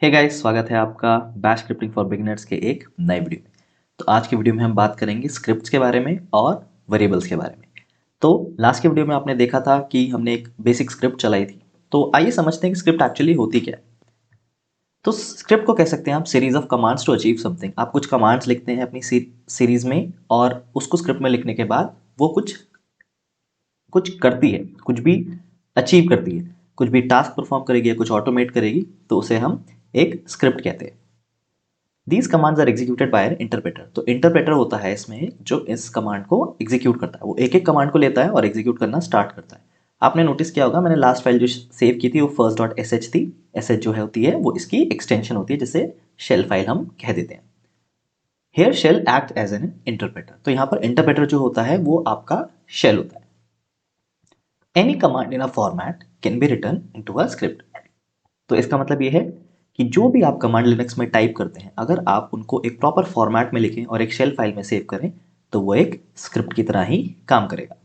Hey guys, स्वागत है आपका बैश स्क्रिप्टिंग फॉर बिगिनर्स के एक नए वीडियो में। तो आज की वीडियो में हम बात करेंगे स्क्रिप्ट्स के बारे में और वेरिएबल्स के बारे में। तो लास्ट के वीडियो में आपने देखा था कि हमने एक बेसिक स्क्रिप्ट चलाई थी। तो आइए समझते हैं कि स्क्रिप्ट एक्चुअली होती क्या है। तो स्क्रिप्ट को कह सकते हैं आप series of commands to achieve something. आप कुछ कमांड्स लिखते हैं अपनी सीरीज में और उसको स्क्रिप्ट में लिखने के बाद वो कुछ कुछ करती है, कुछ भी अचीव करती है, कुछ भी टास्क परफॉर्म करेगी या कुछ ऑटोमेट करेगी, तो उसे हम एक स्क्रिप्ट कहते हैं। These commands are executed by an interpreter. तो इंटरप्रेटर होता है इसमें जो इस कमांड को एग्जीक्यूट करता है। वो एक एक कमांड को लेता है और एग्जीक्यूट करना स्टार्ट करता है। आपने नोटिस किया होगा, मैंने लास्ट फाइल जो सेव की थी वो फर्स्ट डॉट एस एच थी। एस एच जो है होती है वो इसकी एक्सटेंशन होती है, जिसे शेल फाइल हम कह देते हैं। Here shell act as an interpreter. तो यहाँ पर इंटरप्रेटर जो होता है वो आपका शेल होता है। Any command in a format can be return into a script. तो इसका मतलब ये है कि जो भी आप कमांड लिनक्स में टाइप करते हैं, अगर आप उनको एक प्रॉपर फॉर्मेट में लिखें और एक शेल फाइल में सेव करें, तो वो एक स्क्रिप्ट की तरह ही काम करेगा।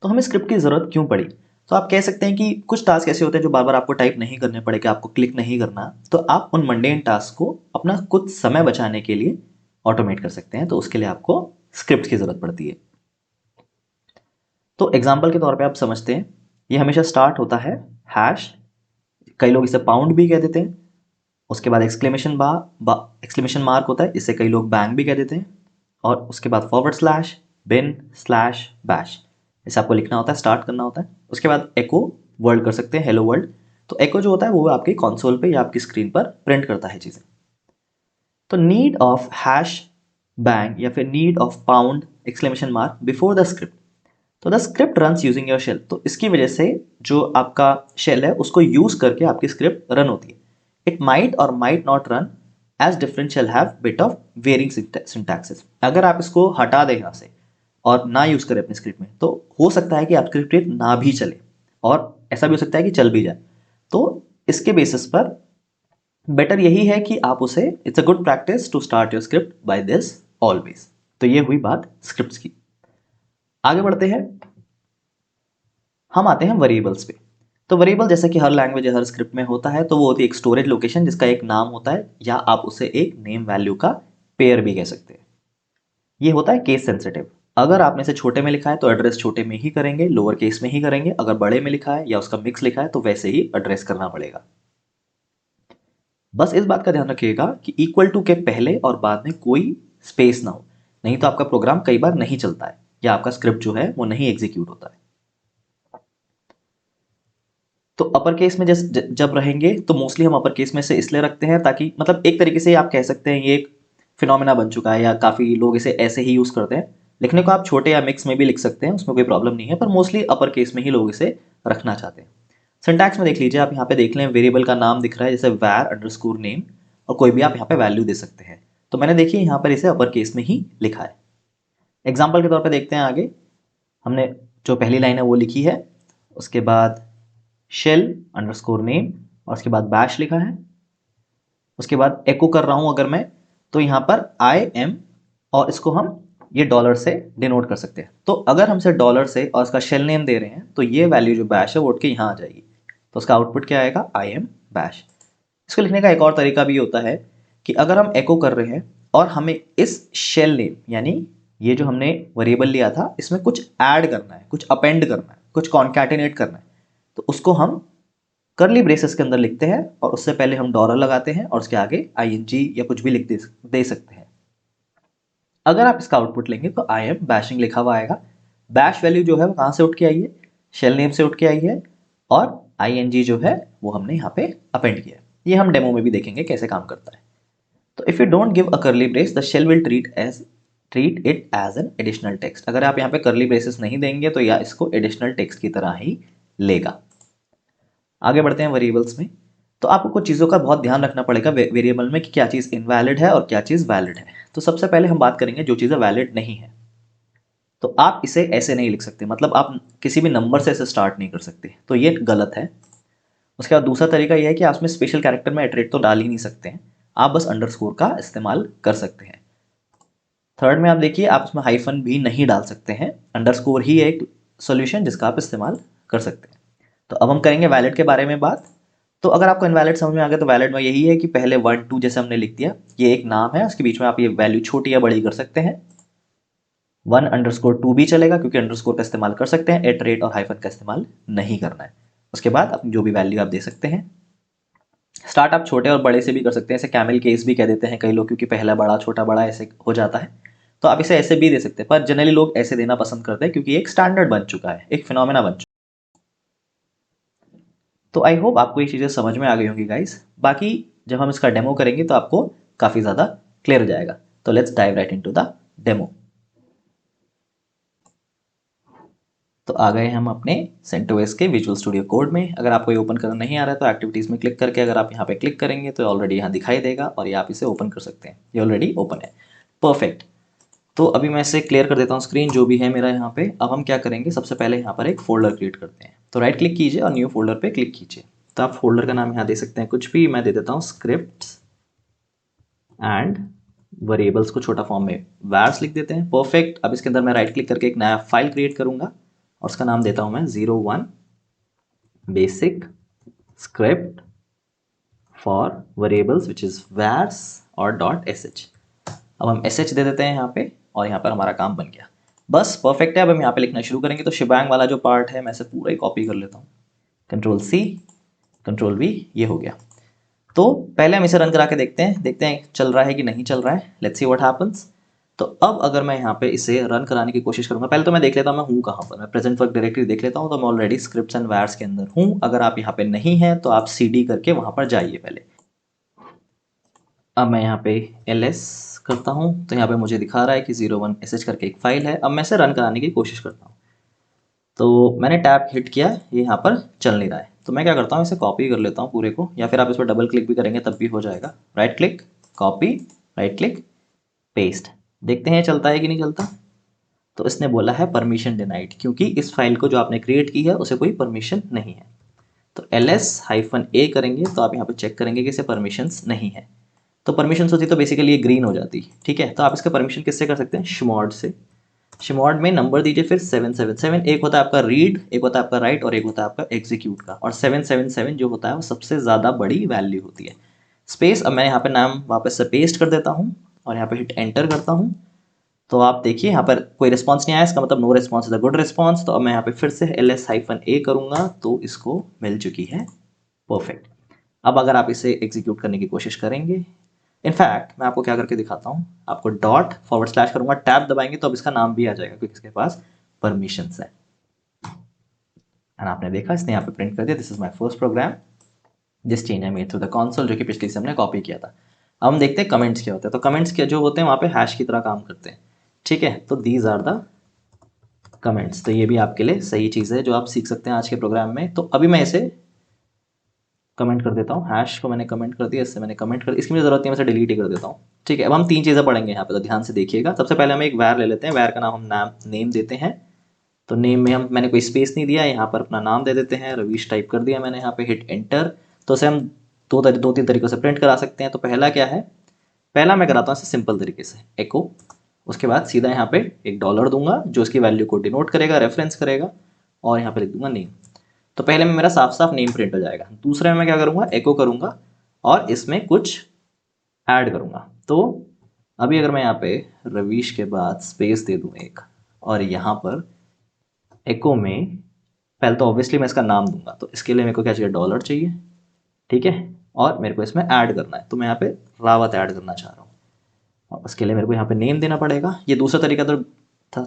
तो हमें स्क्रिप्ट की ज़रूरत क्यों पड़ी? तो आप कह सकते हैं कि कुछ टास्क ऐसे होते हैं जो बार बार आपको टाइप नहीं करने पड़ेगा, आपको क्लिक नहीं करना, तो आप उन मंडेन टास्क को अपना कुछ समय बचाने के लिए ऑटोमेट कर सकते हैं। तो उसके लिए आपको स्क्रिप्ट की ज़रूरत पड़ती है। तो एग्जाम्पल के तौर पे आप समझते हैं, ये हमेशा स्टार्ट होता है हैश, कई लोग इसे पाउंड भी कह देते हैं। उसके बाद एक्सक्लेमेशन मार्क होता है, इससे कई लोग बैंग भी कह देते हैं। और उसके बाद forward slash, bin slash bash, इसे आपको लिखना होता है, स्टार्ट करना होता है। उसके बाद एको वर्ल्ड कर सकते हैं, हेलो वर्ल्ड। तो एको जो होता है वो आपकी कंसोल पे या आपकी स्क्रीन पर प्रिंट करता है चीज़ें। तो नीड ऑफ हैश बैंग या फिर need of pound exclamation mark before the script. तो the script runs using your shell. तो इसकी वजह से जो आपका शेल है उसको यूज करके आपकी स्क्रिप्ट रन होती है। इट माइट और might not run as different shell have bit of varying syntaxes. अगर आप इसको हटा दें यहाँ से और ना यूज करें अपनी स्क्रिप्ट में, तो हो सकता है कि आपकी स्क्रिप्ट ना भी चले, और ऐसा भी हो सकता है कि चल भी जाए। तो इसके बेसिस पर बेटर यही है कि आप उसे, it's a good practice to start your script by this always. तो ये हुई बात स्क्रिप्ट्स की। आगे बढ़ते हैं, हम आते हैं वेरिएबल्स पे। तो वेरिएबल जैसा कि हर लैंग्वेज या हर स्क्रिप्ट में होता है, तो वो होती है एक स्टोरेज लोकेशन जिसका एक नाम होता है, या आप उसे एक नेम वैल्यू का पेयर भी कह सकते हैं। ये होता है केस सेंसिटिव। अगर आपने इसे छोटे में लिखा है तो एड्रेस छोटे में ही करेंगे, लोअर केस में ही करेंगे। अगर बड़े में लिखा है या उसका मिक्स लिखा है तो वैसे ही एड्रेस करना पड़ेगा। बस इस बात का ध्यान रखिएगा कि इक्वल टू के पहले और बाद में कोई स्पेस ना हो, नहीं तो आपका प्रोग्राम कई बार नहीं चलता है या आपका स्क्रिप्ट जो है वो नहीं एग्जीक्यूट होता है। तो अपर केस में जब रहेंगे तो मोस्टली हम अपर केस में से इसलिए रखते हैं ताकि, मतलब एक तरीके से आप कह सकते हैं ये एक फिनोमेना बन चुका है या काफ़ी लोग इसे ऐसे ही यूज़ करते हैं। लिखने को आप छोटे या मिक्स में भी लिख सकते हैं, उसमें कोई प्रॉब्लम नहीं है, पर मोस्टली अपर केस में ही लोग इसे रखना चाहते हैं। सिंटैक्स में देख लीजिए, आप यहाँ पे देख लें, वेरिएबल का नाम दिख रहा है जैसे var अंडरस्कोर नेम, और कोई भी आप यहाँ पे वैल्यू दे सकते हैं। तो मैंने देखिए यहाँ पर इसे अपर केस में ही लिखा है। एग्जाम्पल के तौर पर देखते हैं आगे। हमने जो पहली लाइन है वो लिखी है, उसके बाद शेल अंडरस्कोर नेम, और उसके बाद बैश लिखा है। उसके बाद एको कर रहा हूं अगर मैं, तो यहां पर आई एम, और इसको हम ये डॉलर से डिनोट कर सकते हैं। तो अगर हमसे डॉलर से और इसका शेल नेम दे रहे हैं, तो ये वैल्यू जो बैश है वो उठ के यहाँ आ जाएगी। तो उसका आउटपुट क्या आएगा? I am bash. इसको लिखने का एक और तरीका भी होता है कि अगर हम एको कर रहे हैं और हमें इस शेल नेम, यानी ये जो हमने वेरिएबल लिया था, इसमें कुछ ऐड करना है, कुछ अपेंड करना है, कुछ कॉन्कैटिनेट करना है, तो उसको हम करली ब्रेसेस के अंदर लिखते हैं और उससे पहले हम डॉलर लगाते हैं और उसके आगे आईएनजी या कुछ भी लिख दे सकते हैं। अगर आप इसका आउटपुट लेंगे तो आई एम बैशिंग लिखा हुआ आएगा। बैश वैल्यू जो है वो कहाँ से उठ के आई है? शेल नेम से उठ के आई है, और आईएनजी जो है वो हमने यहाँ पे अपेंड किया है। ये हम डेमो में भी देखेंगे कैसे काम करता है। तो if you don't give a curly brace, the shell will treat it as an additional text. अगर आप यहाँ पे करली ब्रेसेस नहीं देंगे तो यह इसको एडिशनल टेक्स्ट की तरह ही लेगा। आगे बढ़ते हैं वेरिएबल्स में। तो आपको कुछ चीज़ों का बहुत ध्यान रखना पड़ेगा वेरिएबल में कि क्या चीज़ इनवैलिड है और क्या चीज़ वैलिड है। तो सबसे पहले हम बात करेंगे जो चीज़ें वैलिड नहीं है। तो आप इसे ऐसे नहीं लिख सकते, मतलब आप किसी भी नंबर से इसे स्टार्ट नहीं कर सकते, तो ये गलत है। उसके बाद दूसरा तरीका यह है कि आप उसमें स्पेशल कैरेक्टर में इटरेट तो डाल ही नहीं सकते हैं, आप बस अंडरस्कोर का इस्तेमाल कर सकते हैं। थर्ड में आप देखिए, आप उसमें हाइफन भी नहीं डाल सकते हैं, अंडरस्कोर ही एक सोल्यूशन जिसका आप इस्तेमाल कर सकते हैं। तो अब हम करेंगे वैलिड के बारे में बात। तो अगर आपको इनवैलिड समझ में आ गया तो वैलिड में यही है कि पहले 1 2 जैसे हमने लिख दिया, ये एक नाम है, उसके बीच में आप ये वैल्यू छोटी या बड़ी कर सकते हैं। 1_2 भी चलेगा क्योंकि अंडरस्कोर का इस्तेमाल कर सकते हैं, एट रेट और हाइफन का इस्तेमाल नहीं करना है। उसके बाद अपनी जो भी वैल्यू आप दे सकते हैं। स्टार्ट आप छोटे और बड़े से भी कर सकते हैं, ऐसे कैमल केस भी कह देते हैं कई लोग, क्योंकि पहला बड़ा छोटा बड़ा ऐसे हो जाता है। तो आप इसे ऐसे भी दे सकते हैं, पर जनरली लोग ऐसे देना पसंद करते हैं क्योंकि एक स्टैंडर्ड बन चुका है, एक फिनोमेना बन चुका है। तो आई होप आपको ये चीज़ें समझ में आ गई होंगी गाइस। बाकी जब हम इसका डेमो करेंगे तो आपको काफ़ी ज़्यादा क्लियर हो जाएगा। तो let's dive right into the demo. तो आ गए हम अपने CentOS के विजुअल स्टूडियो कोड में। अगर आपको ये ओपन करना नहीं आ रहा है तो एक्टिविटीज़ में क्लिक करके अगर आप यहाँ पे क्लिक करेंगे तो ऑलरेडी यहाँ दिखाई देगा और ये आप इसे ओपन कर सकते हैं। ये ऑलरेडी ओपन है। परफेक्ट। तो अभी मैं इसे क्लियर कर देता हूँ स्क्रीन जो भी है मेरा यहाँ पे। अब हम क्या करेंगे, सबसे पहले यहाँ पर एक फोल्डर क्रिएट करते हैं। तो राइट क्लिक कीजिए और न्यू फोल्डर पे क्लिक कीजिए। तो आप फोल्डर का नाम यहाँ दे सकते हैं कुछ भी, मैं दे देता हूँ स्क्रिप्ट्स एंड वेरिएबल्स को छोटा फॉर्म में वैर्स लिख देते हैं। परफेक्ट। अब इसके अंदर मैं राइट क्लिक करके एक नया फाइल क्रिएट करूंगा और उसका नाम देता हूँ मैं 01 basic script for variables which is vars और .sh। अब हम sh दे देते हैं यहाँ पे और यहाँ पर हमारा काम बन गया। बस परफेक्ट है। अब हम यहाँ पे लिखना शुरू करेंगे। तो शिबांग वाला जो पार्ट है मैं इसे पूरा ही कॉपी कर लेता हूँ, Ctrl+C Ctrl+V, ये हो गया। तो पहले हम इसे रन करा के देखते हैं चल रहा है कि नहीं चल रहा है। Let's see what happens. तो अब अगर मैं यहाँ पे इसे रन कराने की कोशिश करूंगा, पहले तो मैं देख लेता हूँ मैं हूँ कहाँ पर। मैं प्रेजेंट वर्क डायरेक्टरी देख लेता हूँ, तो मैं ऑलरेडी स्क्रिप्ट्स एंड वायर्स के अंदर हूँ। अगर आप यहाँ पे नहीं हैं तो आप CD करके वहाँ पर जाइए पहले। अब मैं यहाँ पे ls करता हूँ तो यहाँ पे मुझे दिखा रहा है कि 01sh करके एक फाइल है। अब मैं इसे रन कराने की कोशिश करता हूँ। तो मैंने टैब हिट किया, ये यहाँ पर चल नहीं रहा है। तो मैं क्या करता हूँ, इसे कॉपी कर लेता हूँ पूरे को, या फिर आप इस पर डबल क्लिक भी करेंगे तब भी हो जाएगा। Right click copy, right click paste. देखते हैं चलता है कि नहीं चलता। तो इसने बोला है परमिशन डिनाइड, क्योंकि इस फाइल को जो आपने क्रिएट की है उसे कोई परमिशन नहीं है। तो ls-a करेंगे तो आप यहाँ पे चेक करेंगे कि इसे परमिशंस नहीं है। तो परमिशंस होती तो बेसिकली ये ग्रीन हो जाती। ठीक है, तो आप इसका परमिशन किससे कर सकते हैं, शमॉड से। शमॉड में नंबर दीजिए फिर 777। एक होता है आपका रीड, एक होता है आपका राइट और एक होता है आपका एग्जीक्यूट का। और 777 जो होता है वो सबसे ज़्यादा बड़ी वैल्यू होती है। स्पेस। अब मैं यहाँ पे नाम वापस से पेस्ट कर देता हूँ और यहाँ पे हिट एंटर करता हूँ। तो आप देखिए यहाँ पर कोई रिस्पॉन्स नहीं आया, इसका मतलब no response is a good response. तो अब मैं यहाँ पे फिर से ls-a करूँगा तो इसको मिल चुकी है। परफेक्ट। अब अगर आप इसे एग्जीक्यूट करने की कोशिश करेंगे, इनफैक्ट मैं आपको क्या करके दिखाता हूँ, आपको ./ करूँगा, टैब दबाएंगे तो अब इसका नाम भी आ जाएगा क्योंकि इसके पास परमिशंस है। एंड आपने देखा इसने यहाँ पे प्रिंट कर दिया, this is my first program जिस change I made through the console, जो कि पिछली से हमने कॉपी किया था। अब हम देखते हैं कमेंट्स क्या होते हैं। तो कमेंट्स क्या जो होते हैं वहाँ पे हैश की तरह काम करते हैं। ठीक है, तो दीज आर द कमेंट्स। तो ये भी आपके लिए सही चीज़ है जो आप सीख सकते हैं आज के प्रोग्राम में। तो अभी मैं इसे कमेंट कर देता हूँ। हैश को मैंने कमेंट कर दिया, इससे मैंने कमेंट कर, इसकी मुझे ज़रूरत नहीं है, मैं इसे डिलीट ही कर देता हूँ। ठीक है, अब हम 3 चीज़ें पढ़ेंगे यहाँ पे, तो ध्यान से देखिएगा। सबसे पहले हम एक वैर ले लेते हैं, वैर का नाम हम नेम देते हैं। तो नेम में मैंने कोई स्पेस नहीं दिया, यहाँ पर अपना नाम दे देते हैं, रवीश टाइप कर दिया मैंने यहाँ पे, हिट एंटर। तो उसे हम 2-3 तरीक़ों से प्रिंट करा सकते हैं। तो पहला क्या है, पहला मैं कराता हूँ इसे सिंपल तरीके से, एको। उसके बाद सीधा यहाँ पे एक डॉलर दूंगा जो उसकी वैल्यू को डिनोट करेगा, रेफरेंस करेगा, और यहाँ पे लिख दूंगा नेम। तो पहले में मेरा साफ साफ नेम प्रिंट हो जाएगा। दूसरे में मैं क्या करूँगा, एको करूँगा और इसमें कुछ ऐड करूँगा। तो अभी अगर मैं यहाँ पे रवीश के बाद स्पेस दे दूँ एक, और यहाँ पर एको में पहले तो ऑब्वियसली मैं इसका नाम दूंगा, तो इसके लिए मेरे को क्या चाहिए, डॉलर चाहिए। ठीक है, और मेरे को इसमें ऐड करना है, तो मैं यहाँ पे रावत ऐड करना चाह रहा हूँ और उसके लिए मेरे को यहाँ पे नेम देना पड़ेगा। ये दूसरा तरीका तो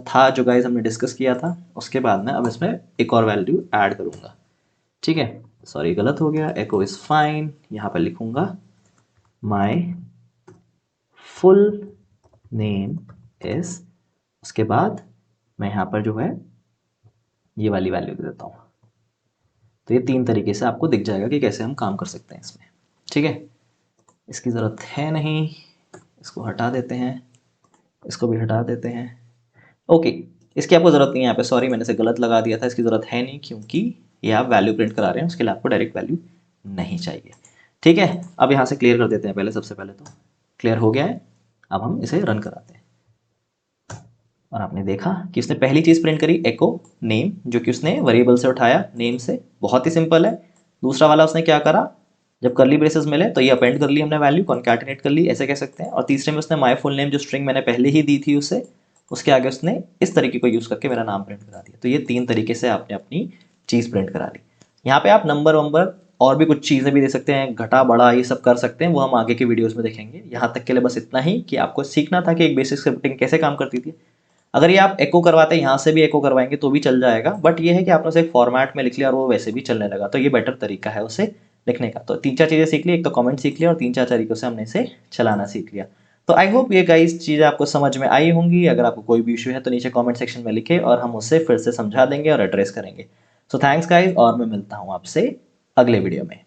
था जो गाइज हमने डिस्कस किया था। उसके बाद में अब इसमें एक और वैल्यू ऐड करूँगा। ठीक है, सॉरी गलत हो गया, एको इज़ फाइन। यहाँ पर लिखूँगा माई फुल नेम इज, उसके बाद मैं यहाँ पर जो है ये वाली वैल्यू दे देता हूँ। तो ये 3 तरीके से आपको दिख जाएगा कि कैसे हम काम कर सकते हैं इसमें। ठीक है, इसकी ज़रूरत है नहीं, इसको हटा देते हैं, इसको भी हटा देते हैं। ओके, इसकी आपको ज़रूरत नहीं है यहाँ पे, सॉरी मैंने इसे गलत लगा दिया था। इसकी ज़रूरत है नहीं क्योंकि ये आप वैल्यू प्रिंट करा रहे हैं, उसके लिए आपको डायरेक्ट वैल्यू नहीं चाहिए। ठीक है, अब यहाँ से क्लियर कर देते हैं पहले। सबसे पहले तो क्लियर हो गया है। अब हम इसे रन कराते हैं और आपने देखा कि उसने पहली चीज़ प्रिंट करी, एको नेम, जो कि उसने वेरिएबल से उठाया नेम से। बहुत ही सिंपल है। दूसरा वाला उसने क्या करा, जब कर्ली ब्रेसेस मिले तो ये अपेंड कर ली हमने वैल्यू, कॉन्कैटिनेट कर ली, ऐसे कह सकते हैं। और तीसरे में उसने माय फुल नेम जो स्ट्रिंग मैंने पहले ही दी थी उसे, उसके आगे उसने इस तरीके को यूज़ करके मेरा नाम प्रिंट करा दिया। तो ये 3 तरीके से आपने अपनी चीज़ प्रिंट करा ली। यहाँ पे आप नंबर वंबर और भी कुछ चीज़ें भी दे सकते हैं, घटा बढ़ा ये सब कर सकते हैं, वो हम आगे के वीडियोस में देखेंगे। यहाँ तक के लिए बस इतना ही कि आपको सीखना था कि एक बेसिक स्क्रिप्टिंग कैसे काम करती थी। अगर ये आप एको करवाते हैं, यहाँ से भी एको करवाएंगे तो भी चल जाएगा, बट ये है कि आपने उसे एक फॉर्मेट में लिख लिया और वो वैसे भी चलने लगा, तो ये बेटर तरीका है उसे लिखने का। तो 3-4 चीज़ें सीख ली, एक तो कमेंट सीख लिया और 3-4 तरीकों से हमने इसे चलाना सीख लिया। तो आई होप ये गाइस चीज़ें आपको समझ में आई होंगी। अगर आपको कोई भी इशू है तो नीचे कमेंट सेक्शन में लिखे और हम उसे फिर से समझा देंगे और एड्रेस करेंगे। सो थैंक्स गाइस, और मैं मिलता हूँ आपसे अगले वीडियो में।